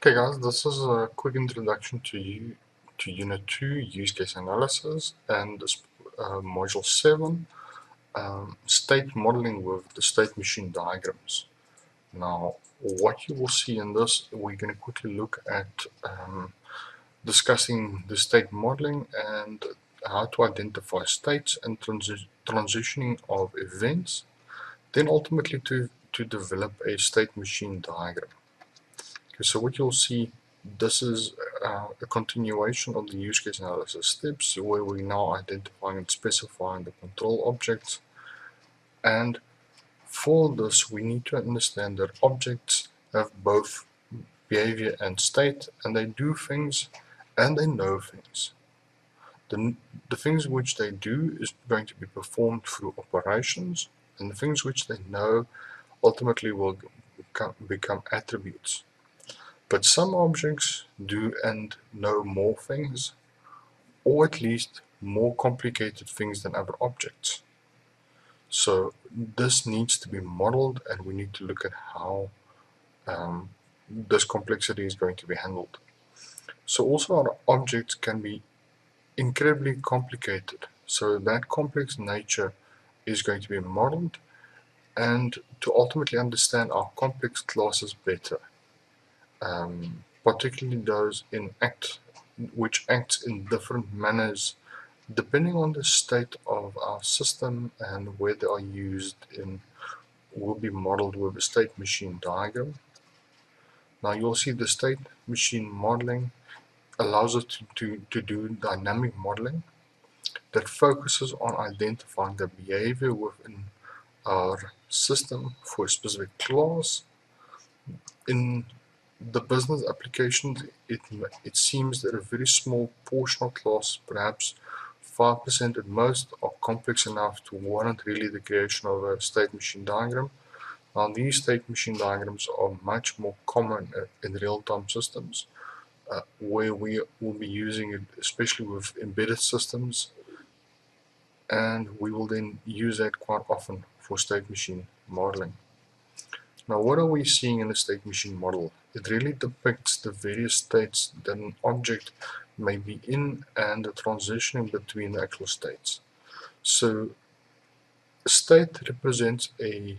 Okay guys, this is a quick introduction to Unit 2, Use Case Analysis, and Module 7, State Modeling with the State Machine Diagrams. Now, what you will see in this, we're going to quickly look at discussing the state modeling and how to identify states and transitioning of events, then ultimately to develop a state machine diagram. Okay, so what you'll see, this is a continuation of the use case analysis steps where we're now identifying and specifying the control objects. And for this, we need to understand that objects have both behavior and state, and they do things and they know things. The things which they do is going to be performed through operations, and the things which they know ultimately will become attributes. But some objects do and know more things, or at least more complicated things than other objects. So this needs to be modeled, and we need to look at how this complexity is going to be handled. So also our objects can be incredibly complicated. So that complex nature is going to be modeled, and to ultimately understand our complex classes better. Particularly those which acts in different manners depending on the state of our system and where they are used in, will be modeled with a state machine diagram. Now you'll see the state machine modeling allows us to do dynamic modeling that focuses on identifying the behavior within our system for a specific class. In the business applications, it seems that a very small portion of class, perhaps 5% at most, are complex enough to warrant really the creation of a state machine diagram. Now these state machine diagrams are much more common in real-time systems, where we will be using it especially with embedded systems, and we will then use that quite often for state machine modeling. Now, what are we seeing in a state machine model? It really depicts the various states that an object may be in and the transitioning between the actual states. So, a state represents a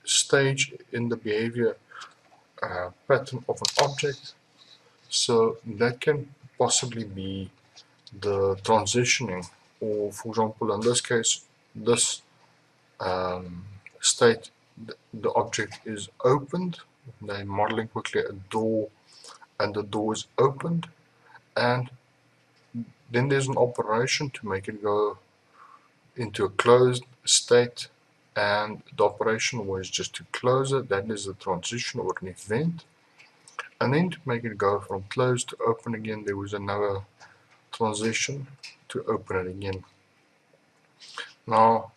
stage in the behavior pattern of an object. So, that can possibly be the transitioning, or for example, in this case, this state, the object is opened. They're modeling quickly a door, and the door is opened, and then there's an operation to make it go into a closed state, and the operation was just to close it. That is a transition or an event. And then to make it go from closed to open again, there was another transition to open it again. Now,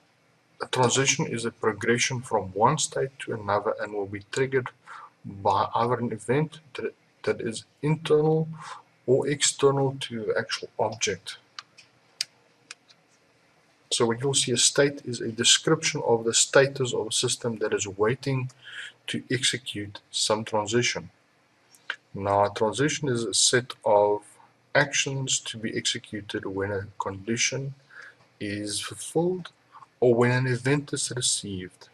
a transition is a progression from one state to another and will be triggered by either an event that is internal or external to the actual object. So what you'll see, a state is a description of the status of a system that is waiting to execute some transition. Now, a transition is a set of actions to be executed when a condition is fulfilled or when an event is received.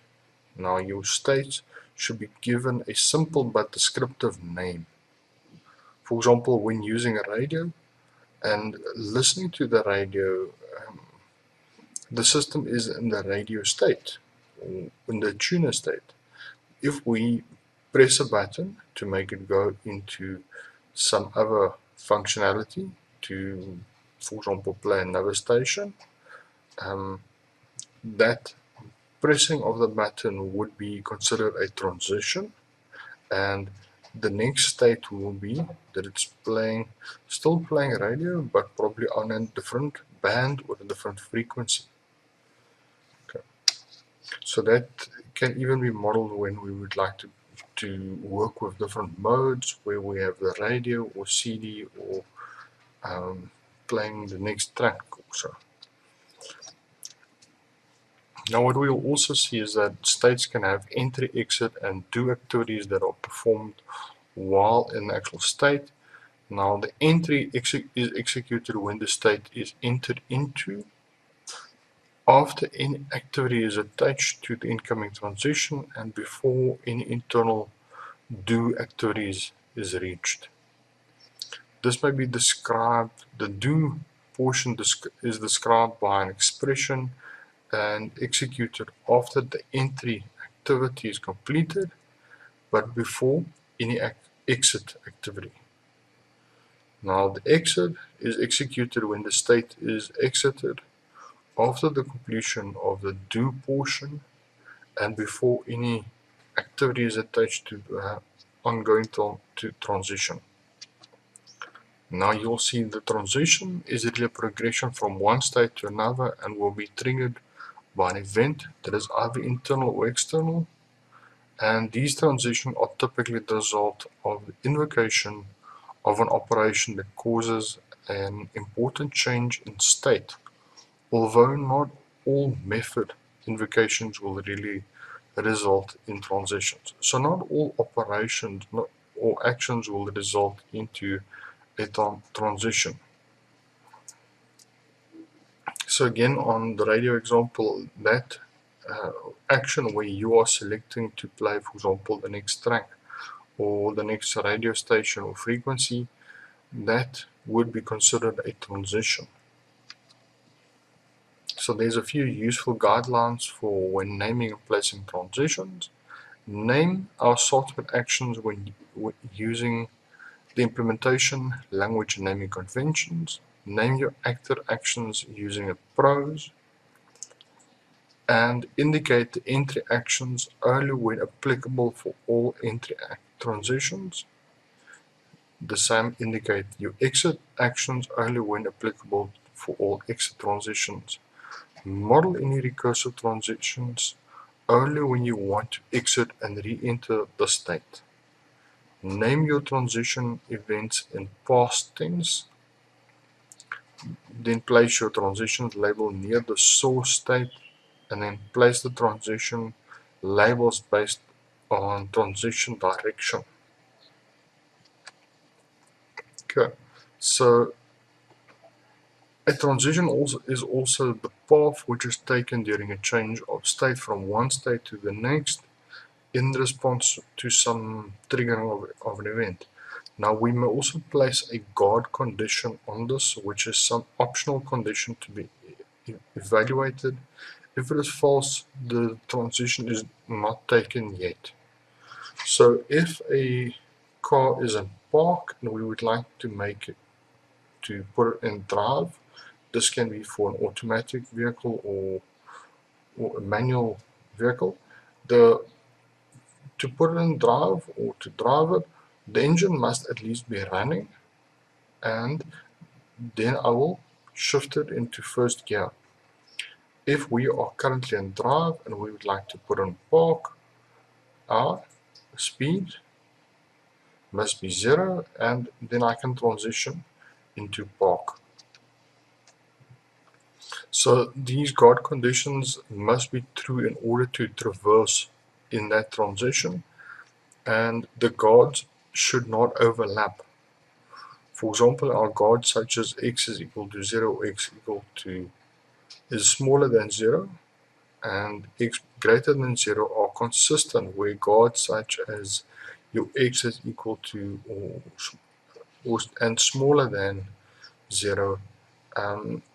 Now, your state should be given a simple but descriptive name. For example, when using a radio and listening to the radio, the system is in the radio state, or in the tuner state. If we press a button to make it go into some other functionality, to, for example, play another station, that pressing of the button would be considered a transition, and the next state will be that it's still playing radio, but probably on a different band or a different frequency. Okay. So that can even be modeled when we would like to work with different modes, where we have the radio or CD or playing the next track also. Now what we will also see is that states can have entry, exit, and do activities that are performed while in the actual state. Now the entry is executed when the state is entered into, after any activity is attached to the incoming transition, and before any internal do activities is reached. This may be described, the do portion is described by an expression and executed after the entry activity is completed, but before any exit activity. Now the exit is executed when the state is exited after the completion of the do portion and before any activity is attached to the ongoing transition. Now you'll see the transition is really a progression from one state to another and will be triggered by an event that is either internal or external, and these transitions are typically the result of the invocation of an operation that causes an important change in state, although not all method invocations will really result in transitions. So not all operations or actions will result into a transition. So again, on the radio example, that action where you are selecting to play, for example, the next track or the next radio station or frequency, that would be considered a transition. So there's a few useful guidelines for when naming and placing transitions. Name our software actions when using the implementation language naming conventions. Name your actor actions using a prose, and indicate the entry actions only when applicable for all entry transitions. The same, indicate your exit actions only when applicable for all exit transitions. Model any recursive transitions only when you want to exit and re-enter the state. Name your transition events in past tense. Then place your transitions label near the source state, and then place the transition labels based on transition direction. Okay, so a transition is also the path which is taken during a change of state from one state to the next in response to some triggering of an event. Now we may also place a guard condition on this, which is some optional condition to be evaluated. If it is false, the transition is not taken yet. So if a car is in park and we would like to make it to put it in drive, this can be for an automatic vehicle or a manual vehicle. To put it in drive or to drive it, the engine must at least be running, and then I will shift it into first gear. If we are currently in drive and we would like to put in park, our speed must be 0, and then I can transition into park. So these guard conditions must be true in order to traverse in that transition, and the guards should not overlap. For example, our guards such as x is equal to 0 or x equal to is smaller than 0 and x greater than 0 are consistent, where guards such as your x is equal to and smaller than 0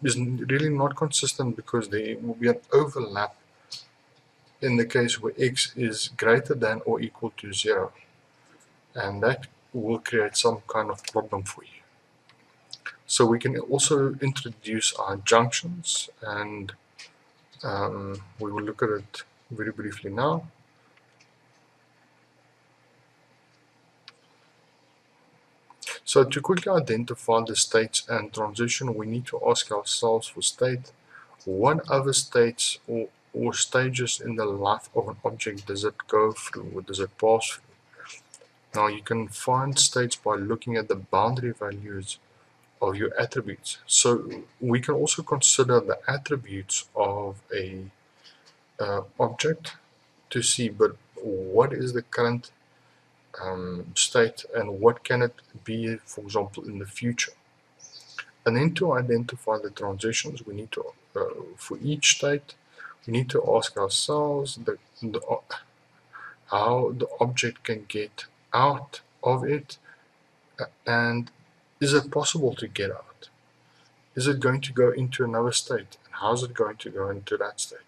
is really not consistent, because there will be an overlap in the case where x is greater than or equal to 0, and that will create some kind of problem for you. So we can also introduce our junctions, and we will look at it very briefly now. So to quickly identify the states and transition, we need to ask ourselves for state, what other states or stages in the life of an object does it go through, or does it pass through? Now you can find states by looking at the boundary values of your attributes. So we can also consider the attributes of a object to see, but what is the current state and what can it be, for example, in the future. And then to identify the transitions, we need to, for each state, we need to ask ourselves how the object can get out of it, and is it possible to get out? Is it going to go into another state, and how is it going to go into that state?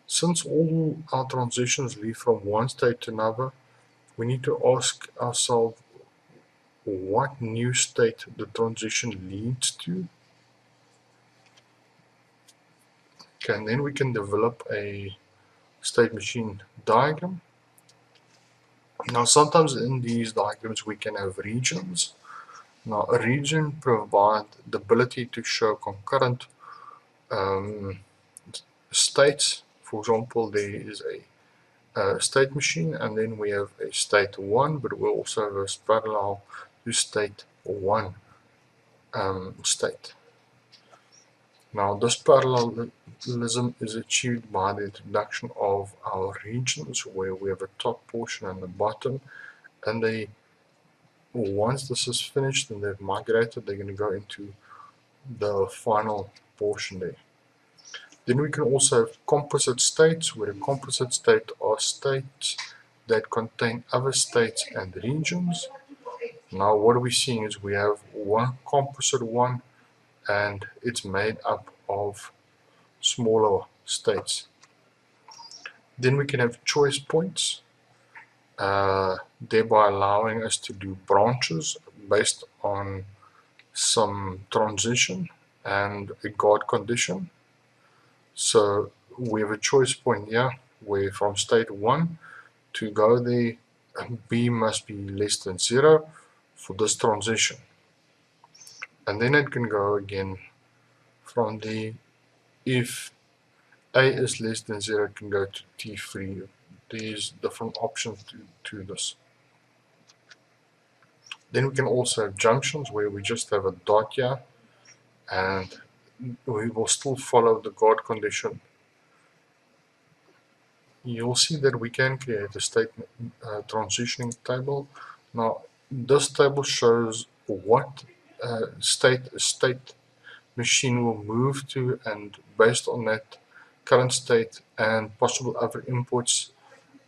Since all our transitions lead from one state to another, we need to ask ourselves what new state the transition leads to. Okay, and then we can develop a state machine diagram. Now, sometimes in these diagrams we can have regions. Now, a region provides the ability to show concurrent states. For example, there is a state machine, and then we have a state 1, but we also have a parallel to state 1 state. Now, this parallelism is achieved by the introduction of our regions, where we have a top portion and a bottom, and they, once this is finished and they've migrated, they're going to go into the final portion there. Then we can also have composite states, where a composite state are states that contain other states and regions. Now what are we seeing is we have one composite one, and it's made up of smaller states. Then we can have choice points, thereby allowing us to do branches based on some transition and a guard condition. So we have a choice point here where from state 1 to go there, B must be less than 0 for this transition. And then it can go again from the, if A is less than 0, it can go to T3. There's different options to this. Then we can also have junctions where we just have a dot here, and we will still follow the guard condition. You'll see that we can create a state transitioning table. Now, this table shows what state a state machine will move to, and based on that current state and possible other inputs,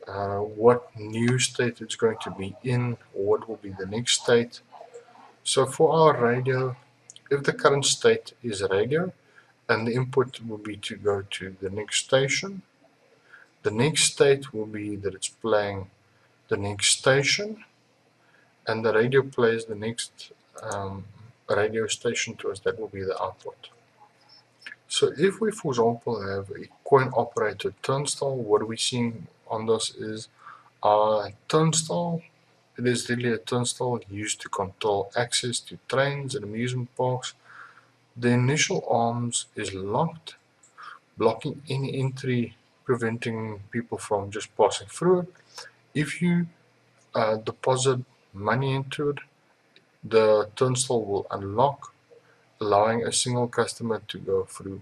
what new state it's going to be in, or what will be the next state. So for our radio, if the current state is radio, and the input will be to go to the next station, the next state will be that it's playing the next station, and the radio plays the next radio station to us. That will be the output. So if we, for example, have a coin operated turnstile, what we're seeing on this is our turnstile. It is really a turnstile used to control access to trains and amusement parks. The initial arms is locked, blocking any entry, preventing people from just passing through it. If you deposit money into it, the turnstile will unlock, allowing a single customer to go through.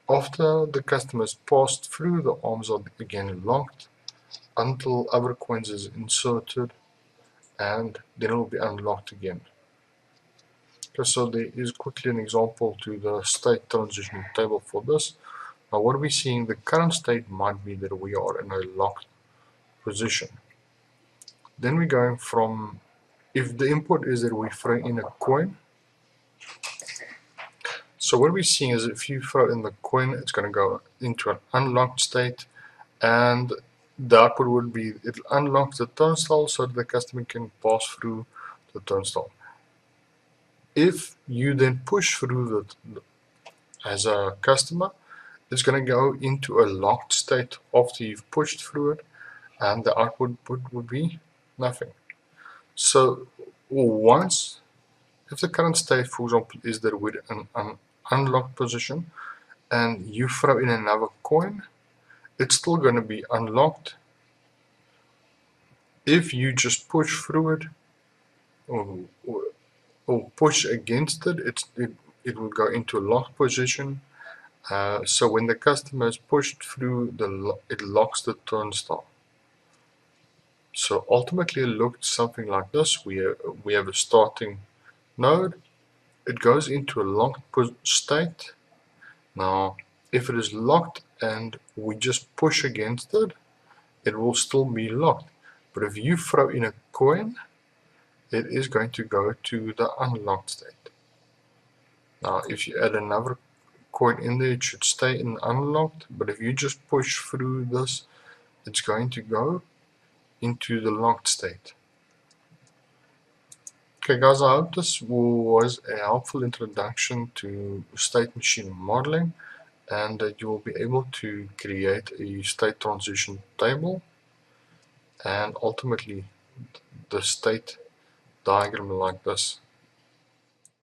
After the customer has passed through, the arms are again locked until other coins is inserted, and then it will be unlocked again. Okay, so there is quickly an example to the state transition table for this. Now what we're seeing, the current state might be that we are in a locked position. Then we're going from, if the input is that we throw in a coin, so what we're seeing is if you throw in the coin, it's going to go into an unlocked state, and the output would be, it unlocks the turnstile so that the customer can pass through the turnstile. If you then push through as a customer, it's going to go into a locked state after you've pushed through it, and the output would be nothing. So once, if the current state, for example, is that we're in an unlocked position and you throw in another coin, it's still going to be unlocked. If you just push through it or push against it, it will go into a locked position. So when the customer is pushed through, it locks the turnstile. So ultimately it looked something like this. We have a starting node. It goes into a locked state. Now, if it is locked and we just push against it, it will still be locked. But if you throw in a coin, it is going to go to the unlocked state. Now, if you add another coin in there, it should stay in unlocked. But if you just push through this, it's going to go into the locked state. Okay guys, I hope this was a helpful introduction to state machine modeling, and that you will be able to create a state transition table and ultimately the state diagram like this.